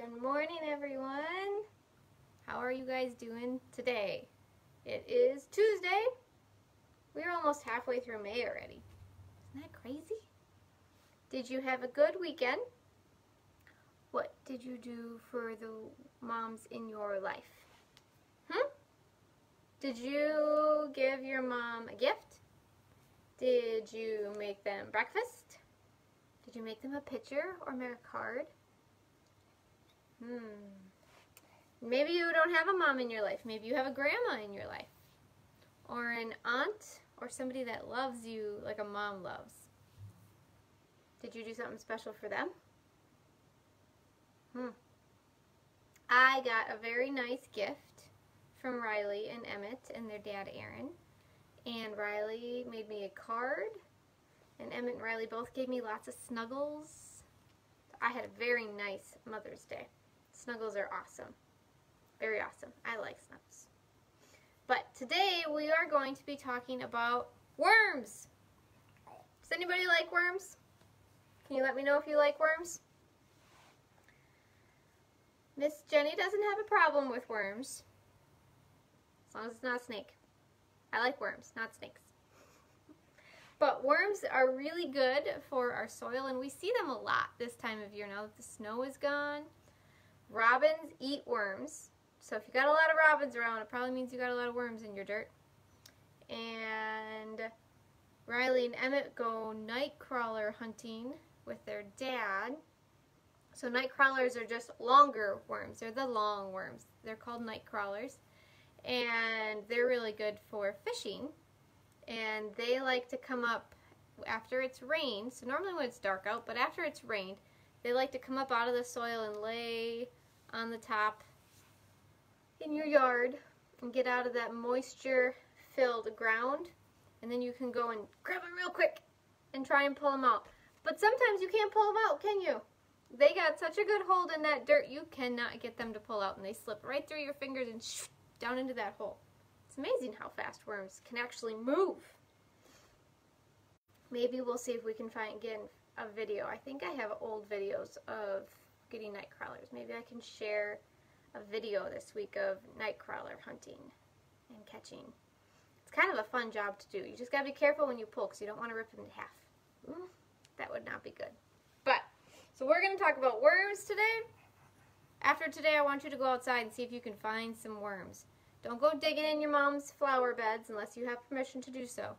Good morning, everyone. How are you guys doing today? It is Tuesday. We're almost halfway through May already. Isn't that crazy? Did you have a good weekend? What did you do for the moms in your life? Did you give your mom a gift? Did you make them breakfast? Did you make them a picture or make a card? Maybe you don't have a mom in your life. Maybe you have a grandma in your life. Or an aunt or somebody that loves you like a mom loves. Did you do something special for them? I got a very nice gift from Riley and Emmett and their dad Aaron. And Riley made me a card. And Emmett and Riley both gave me lots of snuggles. I had a very nice Mother's Day. Snuggles are awesome. Very awesome. I like snuggles. But today we are going to be talking about worms. Does anybody like worms? Can you let me know if you like worms? Miss Jenny doesn't have a problem with worms. As long as it's not a snake. I like worms, not snakes. But worms are really good for our soil, and we see them a lot this time of year now that the snow is gone. Robins eat worms. So if you got a lot of robins around, it probably means you got a lot of worms in your dirt. And Riley and Emmett go night crawler hunting with their dad. So night crawlers are just longer worms. They're the long worms. They're called night crawlers. And they're really good for fishing. And they like to come up after it's rained. So normally when it's dark out, but after it's rained, they like to come up out of the soil and lay on the top in your yard and get out of that moisture-filled ground. And then you can go and grab them real quick and try and pull them out. But sometimes you can't pull them out, can you? They got such a good hold in that dirt, you cannot get them to pull out. And they slip right through your fingers and down into that hole. It's amazing how fast worms can actually move. Maybe we'll see if we can get a video. I think I have old videos of getting night crawlers. Maybe I can share a video this week of night crawler hunting and catching. It's kind of a fun job to do. You just got to be careful when you pull because you don't want to rip them in half. That would not be good. But, so we're going to talk about worms today. After today, I want you to go outside and see if you can find some worms. Don't go digging in your mom's flower beds unless you have permission to do so.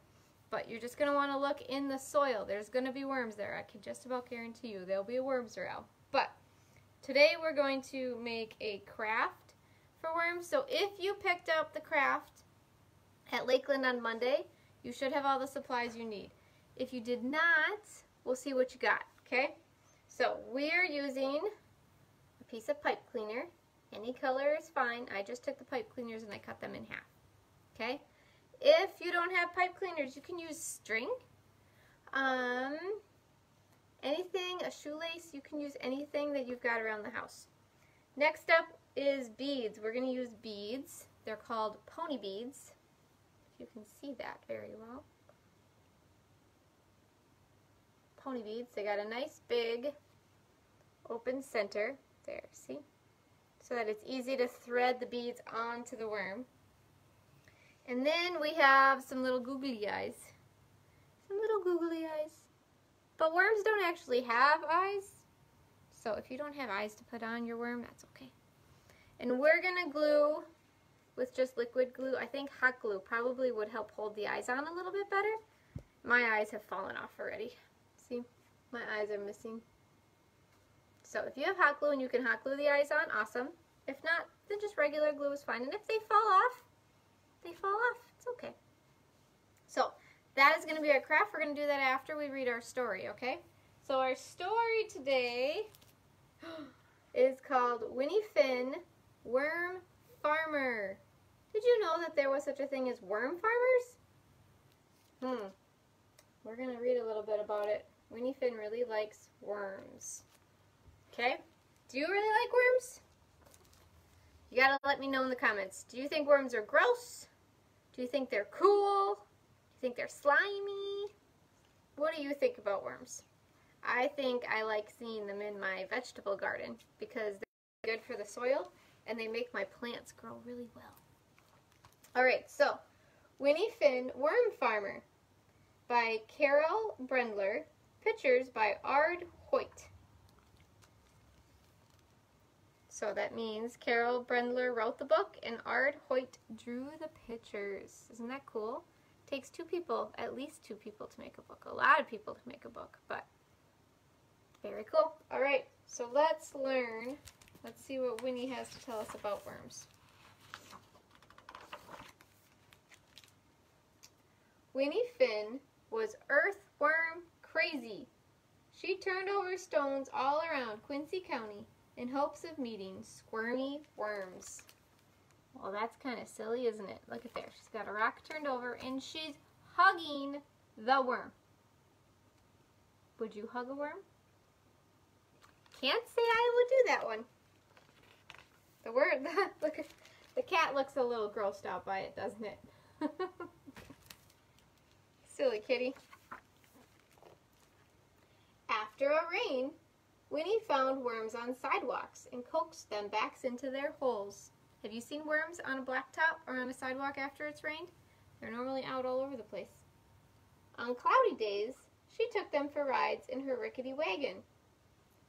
But you're just going to want to look in the soil. There's going to be worms there. I can just about guarantee you there'll be a worms around. But today we're going to make a craft for worms. So if you picked up the craft at Lakeland on Monday, you should have all the supplies you need. If you did not, we'll see what you got, okay? So we're using a piece of pipe cleaner. Any color is fine. I just took the pipe cleaners and I cut them in half, okay? If you don't have pipe cleaners, you can use string. Anything, a shoelace, you can use anything that you've got around the house. Next up is beads. We're going to use beads. They're called pony beads. If you can see that very well. Pony beads. They got a nice big open center. There, see? So that it's easy to thread the beads onto the worm. And then we have some little googly eyes. Some little googly eyes. But worms don't actually have eyes. So if you don't have eyes to put on your worm, that's okay. And we're going to glue with just liquid glue. I think hot glue probably would help hold the eyes on a little bit better. My eyes have fallen off already. See? My eyes are missing. So if you have hot glue and you can hot glue the eyes on, awesome. If not, then just regular glue is fine. And if they fall off, they fall off. It's okay. So that is going to be our craft. We're going to do that after we read our story, okay? So our story today is called Winnie Finn, Worm Farmer. Did you know that there was such a thing as worm farmers? We're going to read a little bit about it. Winnie Finn really likes worms. Okay? Do you really like worms? You gotta let me know in the comments. Do you think worms are gross? Do you think they're cool? Do you think they're slimy? What do you think about worms? I think I like seeing them in my vegetable garden because good for the soil, and they make my plants grow really well. Alright, so Winnie Finn Worm Farmer by Carol Brendler, pictures by Ard Hoyt. So that means Carol Brendler wrote the book and Ard Hoyt drew the pictures. Isn't that cool? It takes two people, at least two people, to make a book. A lot of people to make a book, but very cool. Alright, so let's learn. Let's see what Winnie has to tell us about worms. Winnie Finn was earthworm crazy. She turned over stones all around Quincy County in hopes of meeting squirmy worms. Well, that's kind of silly, isn't it? Look at there. She's got a rock turned over and she's hugging the worm. Would you hug a worm? Can't say I would do that one. Look, the cat looks a little grossed out by it, doesn't it? Silly kitty. After a rain, Winnie found worms on sidewalks and coaxed them back into their holes. Have you seen worms on a blacktop or on a sidewalk after it's rained? They're normally out all over the place. On cloudy days, she took them for rides in her rickety wagon.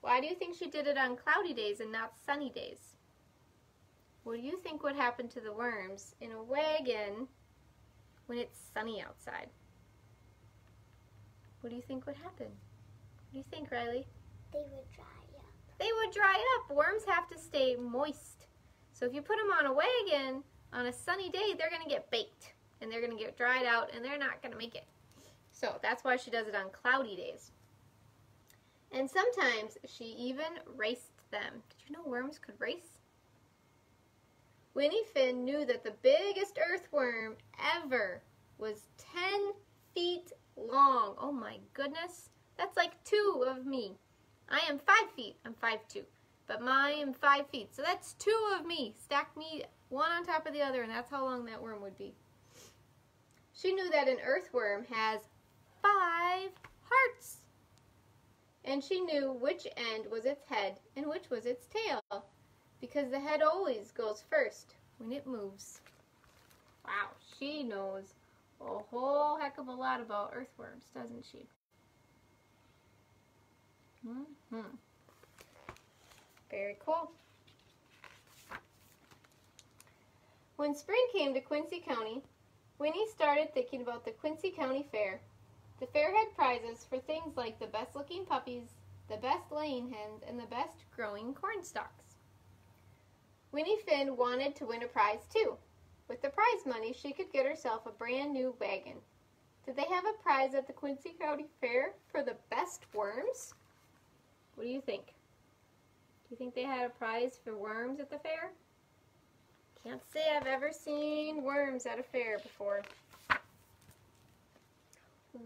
Why do you think she did it on cloudy days and not sunny days? What do you think would happen to the worms in a wagon when it's sunny outside? What do you think would happen? What do you think, Riley? They would dry up. They would dry up. Worms have to stay moist. So if you put them on a wagon on a sunny day, they're going to get baked. And they're going to get dried out and they're not going to make it. So that's why she does it on cloudy days. And sometimes she even raced them. Did you know worms could race? Winnie Finn knew that the biggest earthworm ever was 10 feet long. Oh my goodness. That's like 2 of me. I am 5 feet. I'm 5'2". But I am 5 feet. So that's 2 of me. Stack me one on top of the other, and that's how long that worm would be. She knew that an earthworm has 5 hearts. And she knew which end was its head and which was its tail, because the head always goes first when it moves. Wow, she knows a whole heck of a lot about earthworms, doesn't she? Very cool. When spring came to Quincy County, Winnie started thinking about the Quincy County Fair. The fair had prizes for things like the best looking puppies, the best laying hens, and the best growing corn stalks. Winnie Finn wanted to win a prize too. With the prize money, she could get herself a brand new wagon. Did they have a prize at the Quincy County Fair for the best worms? What do you think? Do you think they had a prize for worms at the fair? Can't say I've ever seen worms at a fair before.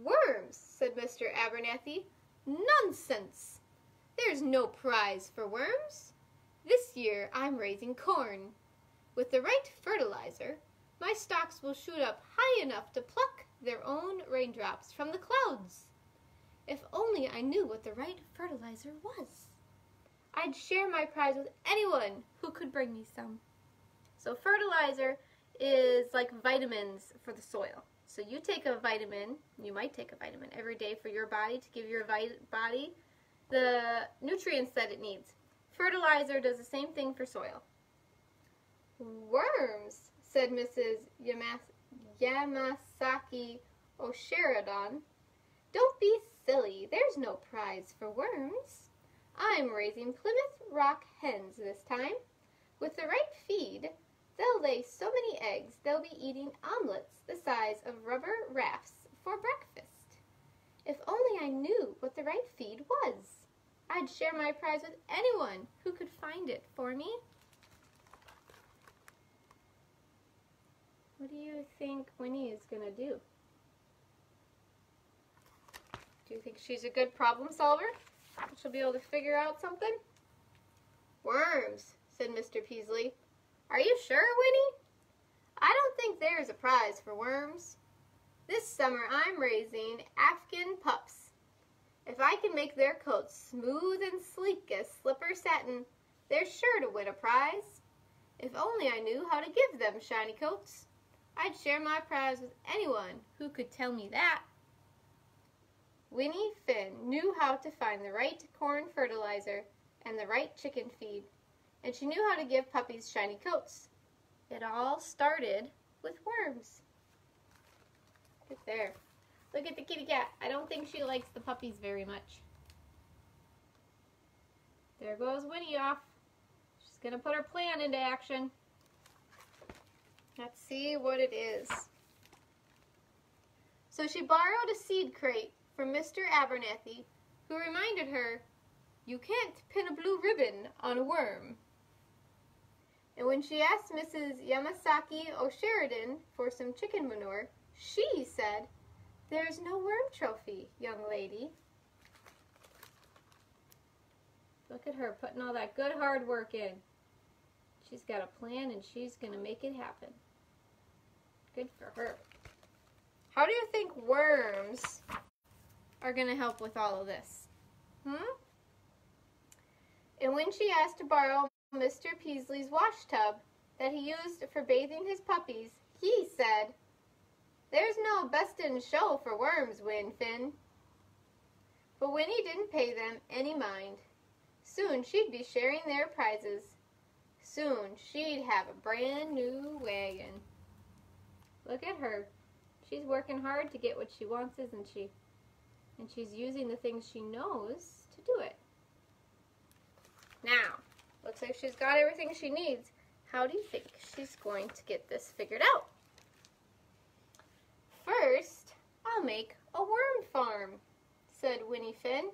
Worms, said Mr. Abernathy. Nonsense! There's no prize for worms. This year I'm raising corn. With the right fertilizer, my stalks will shoot up high enough to pluck their own raindrops from the clouds. If only I knew what the right fertilizer was. I'd share my prize with anyone who could bring me some. So fertilizer is like vitamins for the soil. So you take a vitamin, you might take a vitamin every day for your body to give your body the nutrients that it needs. Fertilizer does the same thing for soil. Worms, said Mrs. Yamasaki Oshiradon. Don't be silly. There's no prize for worms. I'm raising Plymouth Rock hens this time. With the right feed, they'll lay so many eggs they'll be eating omelets the size of rubber rafts for breakfast. If only I knew what the right feed was. I'd share my prize with anyone who could find it for me. What do you think Winnie is going to do? Do you think she's a good problem solver? She'll be able to figure out something? Worms, said Mr. Peasley. Are you sure, Winnie? I don't think there's a prize for worms. This summer I'm raising Afghan pups. If I can make their coats smooth and sleek as slipper satin, They're sure to win a prize. If only I knew how to give them shiny coats. I'd share my prize with anyone who could tell me that. Winnie Finn knew how to find the right corn fertilizer and the right chicken feed, and she knew how to give puppies shiny coats. It all started with worms. Look there. Look at the kitty cat. I don't think she likes the puppies very much. There goes Winnie off. She's going to put her plan into action. Let's see what it is. So she borrowed a seed crate from Mr. Abernathy, who reminded her, "You can't pin a blue ribbon on a worm." And when she asked Mrs. Yamasaki O'Sheridan for some chicken manure, she said, "There's no worm trophy, young lady." Look at her putting all that good hard work in. She's got a plan and she's going to make it happen. Good for her. How do you think worms are going to help with all of this? And when she asked to borrow Mr. Peasley's wash tub that he used for bathing his puppies, he said, "There's no best in show for worms, Win Finn." But Winnie didn't pay them any mind. Soon she'd be sharing their prizes. Soon she'd have a brand new wagon. Look at her. She's working hard to get what she wants, isn't she? And she's using the things she knows to do it. Now, looks like she's got everything she needs. How do you think she's going to get this figured out? "First, I'll make a worm farm," said Winnie Finn.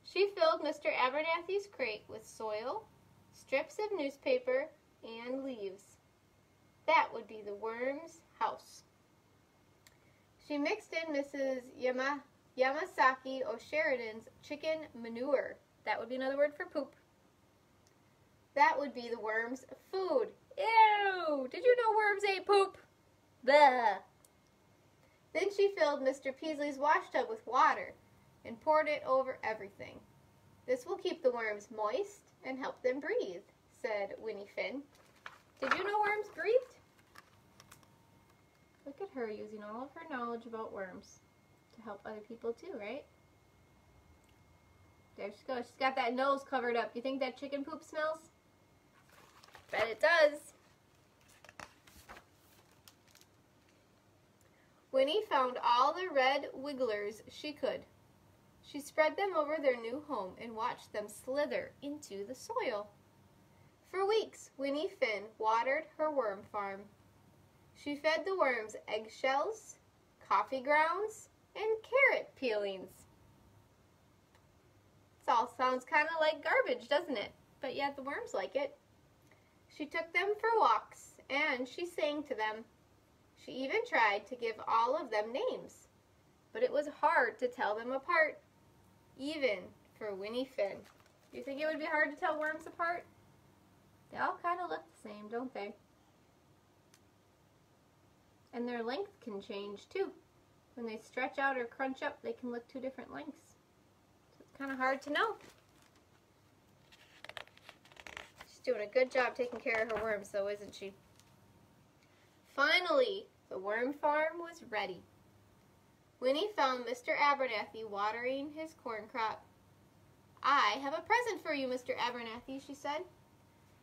She filled Mr. Abernathy's crate with soil, strips of newspaper, and leaves. That would be the worm's house. She mixed in Mrs. Yamasaki O'Sheridan's chicken manure. That would be another word for poop. That would be the worm's food. Ew! Did you know worms ate poop? Bleh! Then she filled Mr. Peasley's wash tub with water and poured it over everything. "This will keep the worms moist and help them breathe," said Winnie Finn. Did you know worms breathed? Look at her using all of her knowledge about worms to help other people too, right? There she goes. She's got that nose covered up. You think that chicken poop smells? Bet it does. Winnie found all the red wigglers she could. She spread them over their new home and watched them slither into the soil. For weeks, Winnie Finn watered her worm farm. She fed the worms eggshells, coffee grounds, and carrot peelings. This all sounds kind of like garbage, doesn't it? But yet the worms like it. She took them for walks, and she sang to them. She even tried to give all of them names, but it was hard to tell them apart, even for Winnie Finn. Do you think it would be hard to tell worms apart? They all kind of look the same, don't they? And their length can change too. When they stretch out or crunch up, they can look two different lengths. So it's kind of hard to know. She's doing a good job taking care of her worms though, isn't she? Finally, the worm farm was ready. Winnie found Mr. Abernathy watering his corn crop. "I have a present for you, Mr. Abernathy," she said.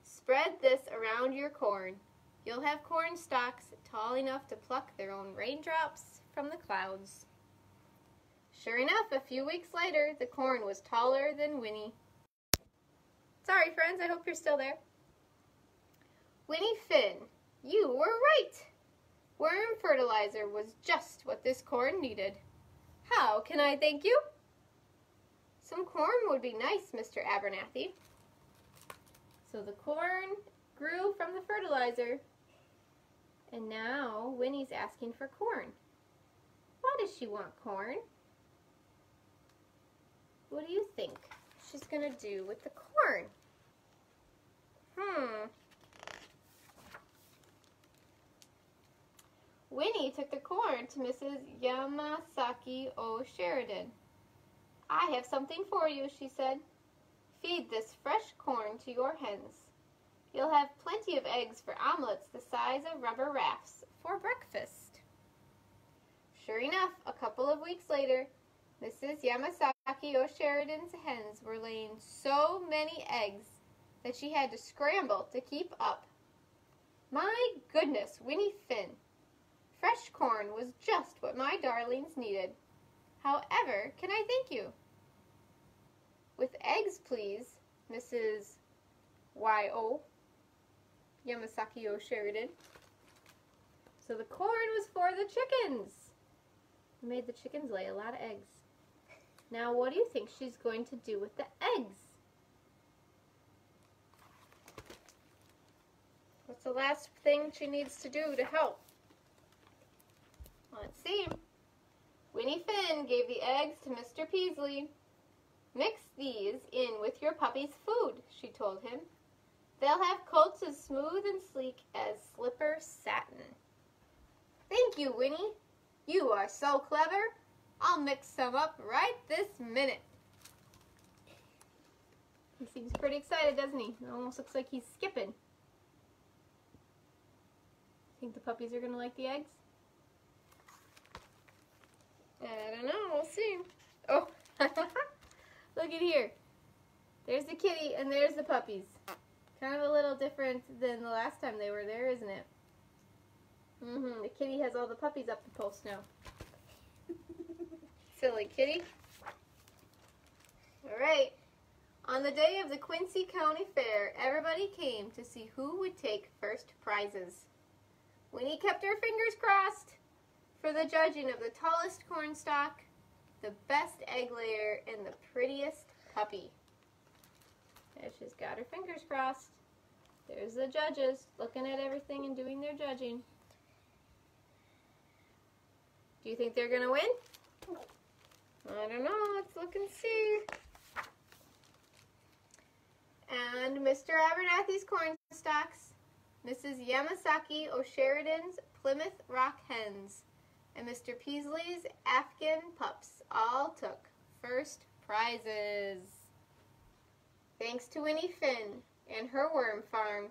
"Spread this around your corn. You'll have corn stalks tall enough to pluck their own raindrops from the clouds." Sure enough, a few weeks later, the corn was taller than Winnie. Sorry, friends, I hope you're still there. Winnie Finn, you were right. Worm fertilizer was just what this corn needed. How can I thank you? Some corn would be nice, Mr. Abernathy. So the corn grew from the fertilizer, and now Winnie's asking for corn. Why does she want corn? What do you think she's going to do with the corn? Winnie took the corn to Mrs. Yamasaki O'Sheridan. "I have something for you," she said. Feed this fresh corn to your hens. You'll have plenty of eggs for omelets the size of rubber rafts for breakfast. Sure enough, a couple of weeks later, Mrs. Yamasaki O'Sheridan's hens were laying so many eggs that she had to scramble to keep up. My goodness, Winnie Finn! Fresh corn was just what my darlings needed. However, can I thank you? With eggs, please, Mrs. Y.O. Yamasaki O'Sheridan. So the corn was for the chickens. It made the chickens lay a lot of eggs. Now what do you think she's going to do with the eggs? What's the last thing she needs to do to help? Let's see. Winnie Finn gave the eggs to Mr. Peasley. Mix these in with your puppy's food, she told him. They'll have coats as smooth and sleek as slipper satin. Thank you, Winnie. You are so clever. I'll mix some up right this minute. He seems pretty excited, doesn't he? It almost looks like he's skipping. Think the puppies are going to like the eggs? I don't know. We'll see. Oh, look at here. There's the kitty and there's the puppies. Kind of a little different than the last time they were there, isn't it? The kitty has all the puppies up the post now. Silly kitty. Alright. On the day of the Quincy County Fair, everybody came to see who would take first prizes. Winnie kept her fingers crossed for the judging of the tallest corn stalk, the best egg layer, and the prettiest puppy. There, she's got her fingers crossed. There's the judges looking at everything and doing their judging. Do you think they're going to win? I don't know. Let's look and see. And Mr. Abernathy's corn stalks, Mrs. Yamasaki O'Sheridan's Plymouth Rock hens, and Mr. Peasley's Afghan pups all took first prizes. Thanks to Winnie Finn and her worm farm.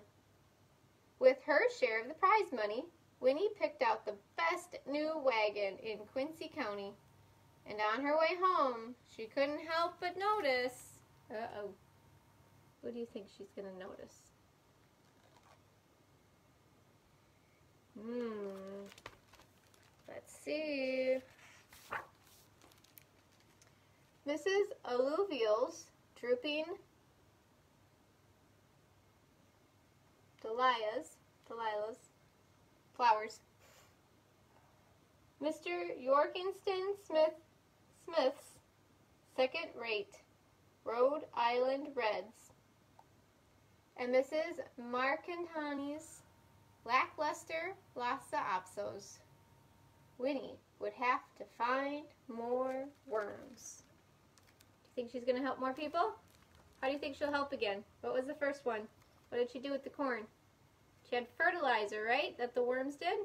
With her share of the prize money, Winnie picked out the best new wagon in Quincy County. And on her way home, she couldn't help but notice... Uh-oh. What do you think she's going to notice? Let's see. Mrs. Alluvial's drooping Delilah's flowers. Mr. Yorkinston Smith's second-rate Rhode Island Reds, and Mrs. Marcantani's lackluster Lhasa Apsos. Winnie would have to find more worms. Do you think she's going to help more people? How do you think she'll help again? What was the first one? What did she do with the corn? She had fertilizer, right? That the worms did?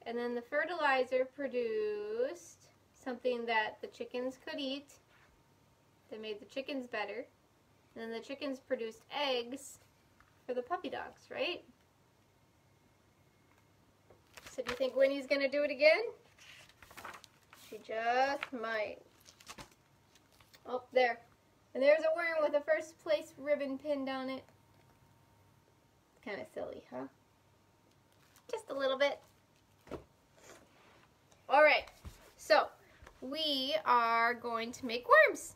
And then the fertilizer produced something that the chickens could eat. That made the chickens better. And then the chickens produced eggs for the puppy dogs, right? So do you think Winnie's going to do it again? She just might. Oh, there. And there's a worm with a first place ribbon pinned on it. It's kind of silly, huh? Just a little bit. Alright, so we are going to make worms.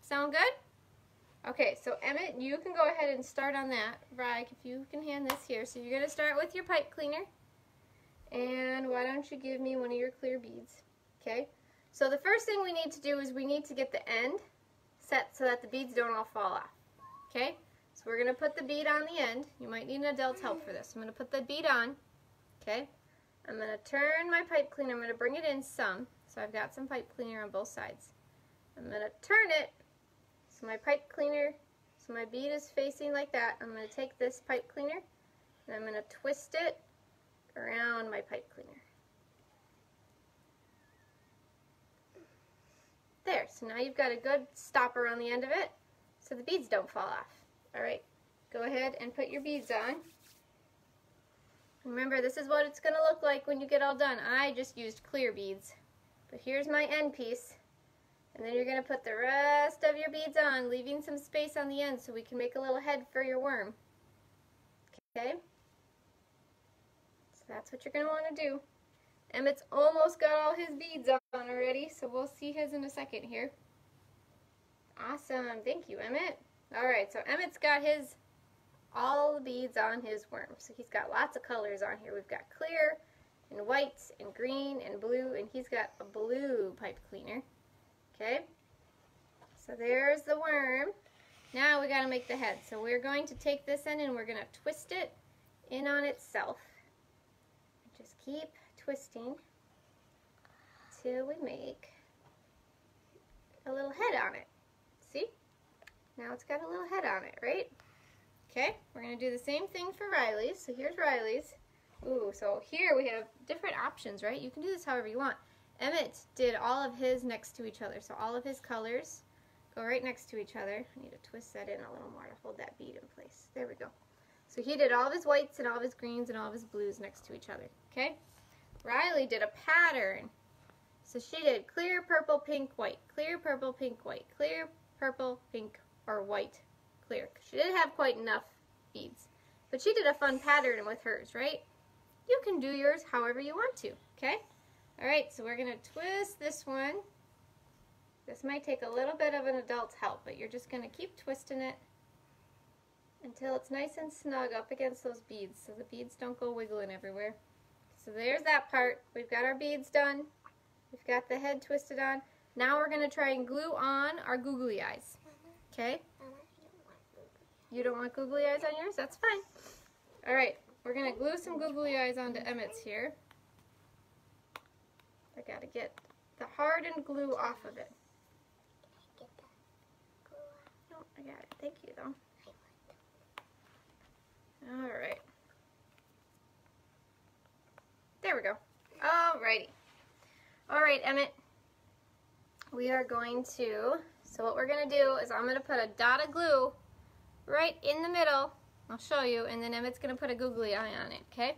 Sound good? Okay, so Emmett, you can go ahead and start on that. Rye, if you can hand this here. So you're going to start with your pipe cleaner. And why don't you give me one of your clear beads? Okay, so the first thing we need to do is we need to get the end set so that the beads don't all fall off. Okay, so we're going to put the bead on the end. You might need an adult's help for this. I'm going to put the bead on. Okay, I'm going to turn my pipe cleaner. I'm going to bring it in some. So I've got some pipe cleaner on both sides. I'm going to turn it so my pipe cleaner, so my bead is facing like that. I'm going to take this pipe cleaner and I'm going to twist it around my pipe cleaner. There, so now you've got a good stopper on the end of it. so the beads don't fall off. All right, go ahead and put your beads on. Remember, this is what it's going to look like when you get all done. I just used clear beads, but here's my end piece. And then you're going to put the rest of your beads on, leaving some space on the end so we can make a little head for your worm. Okay? So that's what you're going to want to do. Emmett's almost got all his beads on already, so we'll see his in a second here. Awesome. Thank you, Emmett. Alright, so Emmett's got all the beads on his worm. So he's got lots of colors on here. We've got clear and white and green and blue, and he's got a blue pipe cleaner. Okay, so there's the worm. Now we got to make the head. So we're going to take this end and we're going to twist it in on itself. Just keep twisting till we make a little head on it. See? Now it's got a little head on it, right? Okay, we're going to do the same thing for Riley's. So here's Riley's. Ooh, so here we have different options, right? You can do this however you want. Emmett did all of his next to each other. So all of his colors go right next to each other. I need to twist that in a little more to hold that bead in place. There we go. So he did all of his whites and all of his greens and all of his blues next to each other. Okay? Riley did a pattern. So she did clear, purple, pink, white. Clear, purple, pink, white. Clear, purple, pink, or white, clear. She didn't have quite enough beads. But she did a fun pattern with hers, right? You can do yours however you want to. Okay? Alright, so we're going to twist this one. This might take a little bit of an adult's help, but you're just going to keep twisting it until it's nice and snug up against those beads so the beads don't go wiggling everywhere. So there's that part. We've got our beads done. We've got the head twisted on. Now we're going to try and glue on our googly eyes. Okay? You don't want googly eyes on yours? That's fine. Alright, we're going to glue some googly eyes onto Emmett's here. I got to get the hardened glue off of it. No, I got it. Thank you, though. Alright. There we go. Alrighty. Alright, Emmett. We are going to, so what we're going to do is I'm going to put a dot of glue right in the middle. I'll show you, and then Emmett's going to put a googly eye on it, okay?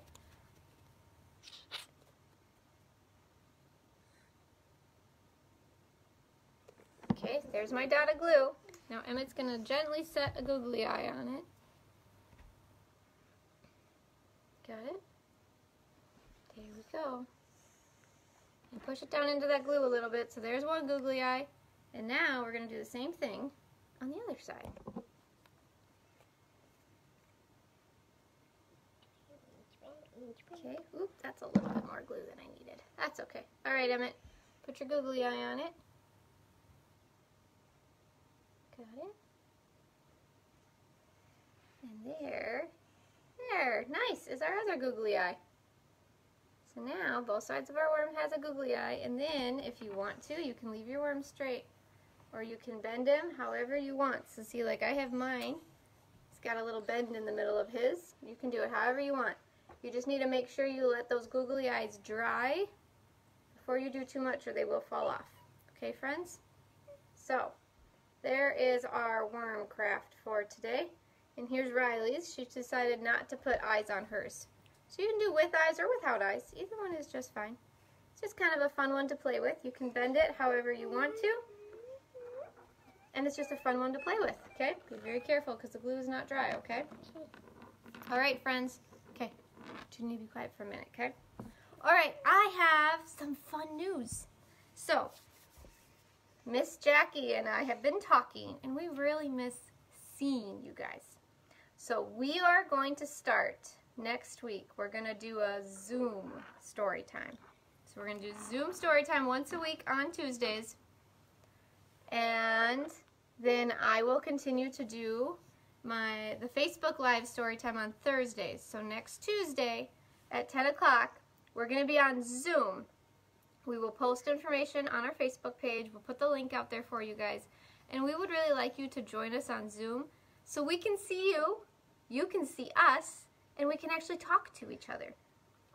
Okay, there's my dot of glue. Now Emmett's going to gently set a googly eye on it. Got it? There we go. And push it down into that glue a little bit. So there's one googly eye. And now we're going to do the same thing on the other side. Okay, oop, that's a little bit more glue than I needed. That's okay. Alright, Emmett, put your googly eye on it. Got it. And there, nice, is our other googly eye. So now, both sides of our worm has a googly eye, and then, if you want to, you can leave your worm straight, or you can bend him however you want. So see, like I have mine, it's got a little bend in the middle of his. You can do it however you want. You just need to make sure you let those googly eyes dry before you do too much, or they will fall off. Okay, friends? So, there is our worm craft for today. And here's Riley's. She decided not to put eyes on hers. So you can do with eyes or without eyes. Either one is just fine. It's just kind of a fun one to play with. You can bend it however you want to. And it's just a fun one to play with, okay? Be very careful because the glue is not dry, okay? Alright, friends. Okay, you need to be quiet for a minute, okay? Alright, I have some fun news. So, Miss Jackie and I have been talking, and we really miss seeing you guys. So we are going to start next week. We're going to do a Zoom story time. So we're going to do Zoom story time once a week on Tuesdays. And then I will continue to do the Facebook Live story time on Thursdays. So next Tuesday at 10 o'clock, we're going to be on Zoom. We will post information on our Facebook page. We'll put the link out there for you guys. And we would really like you to join us on Zoom so we can see you, you can see us, and we can actually talk to each other.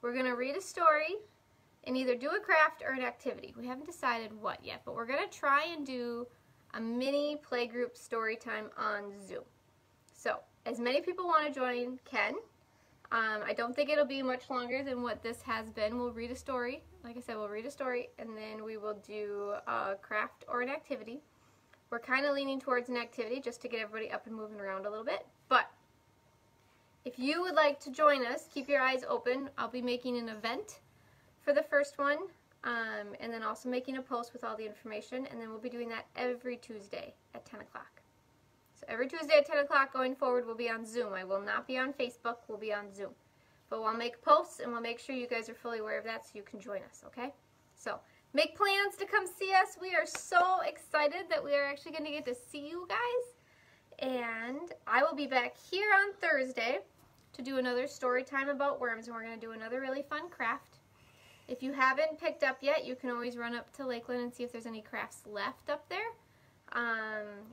We're going to read a story and either do a craft or an activity. We haven't decided what yet, but we're going to try and do a mini playgroup story time on Zoom. So, as many people want to join can. I don't think it'll be much longer than what this has been. We'll read a story. Like I said, we'll read a story, and then we will do a craft or an activity. We're kind of leaning towards an activity just to get everybody up and moving around a little bit. But if you would like to join us, keep your eyes open. I'll be making an event for the first one, and then also making a post with all the information, and then we'll be doing that every Tuesday at 10 o'clock. So every Tuesday at 10 o'clock going forward, we'll be on Zoom. I will not be on Facebook. We'll be on Zoom. But we'll make posts, and we'll make sure you guys are fully aware of that so you can join us, okay? So make plans to come see us. We are so excited that we are actually going to get to see you guys. And I will be back here on Thursday to do another story time about worms, and we're going to do another really fun craft. If you haven't picked up yet, you can always run up to Lakeland and see if there's any crafts left up there.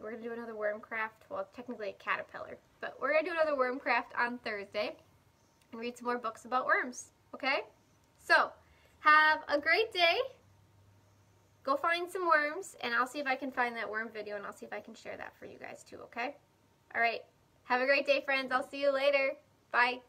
We're going to do another worm craft, well, technically a caterpillar, but we're going to do another worm craft on Thursday and read some more books about worms, okay? So, have a great day. Go find some worms, and I'll see if I can find that worm video, and I'll see if I can share that for you guys too, okay? All right. Have a great day, friends. I'll see you later. Bye.